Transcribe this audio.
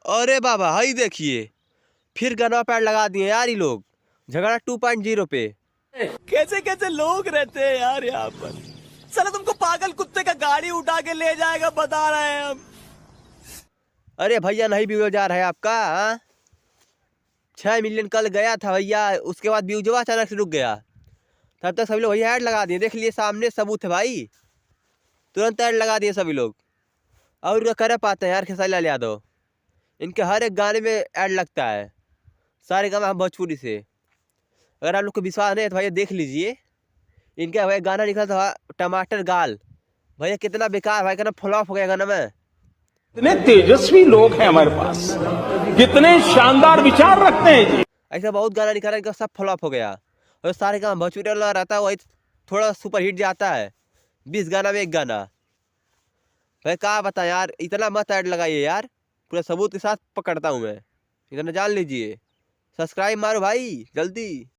अरे बाबा हाई देखिए, फिर गनवा पैड लगा दिए यार ये लोग। झगड़ा 2.0 पे। कैसे कैसे लोग रहते हैं यार यहाँ पर। साला तुमको पागल कुत्ते का गाड़ी उठा के ले जाएगा बता रहे हैं हम। अरे भैया नहीं व्यूज जा रहा है आपका? 6 मिलियन कल गया था भैया, उसके बाद व्यूज अचानक से रुक गया। तब तक सभी लोग भैया ऐड लगा दिए, देख लिए सामने सबूत है भाई, तुरंत ऐड लगा दिए सभी लोग। और क्या कर पाते हैं यार खेसारी लाल यादव, इनके हर एक गाने में ऐड लगता है, सारे गाने हम भोजपुरी से। अगर आप लोग को विश्वास नहीं है तो भैया देख लीजिए, इनका भाई गाना निकला था टमाटर गाल, भैया कितना बेकार भाई, कितना फ्लॉप हो गया गाना में। कितने तेजस्वी लोग हैं हमारे पास, कितने शानदार विचार रखते हैं जी। ऐसा बहुत गाना निकाला, इनका सब फ्लॉप हो गया। और सारे गाना भोजपुरी वाला रहता है, वही थोड़ा सुपर हिट जाता है, 20 गाना में एक गाना। भाई क्या बता यार, इतना मत ऐड लगाइए यार, पूरा सबूत के साथ पकड़ता हूँ मैं, इतना जान लीजिए। सब्सक्राइब मारो भाई जल्दी।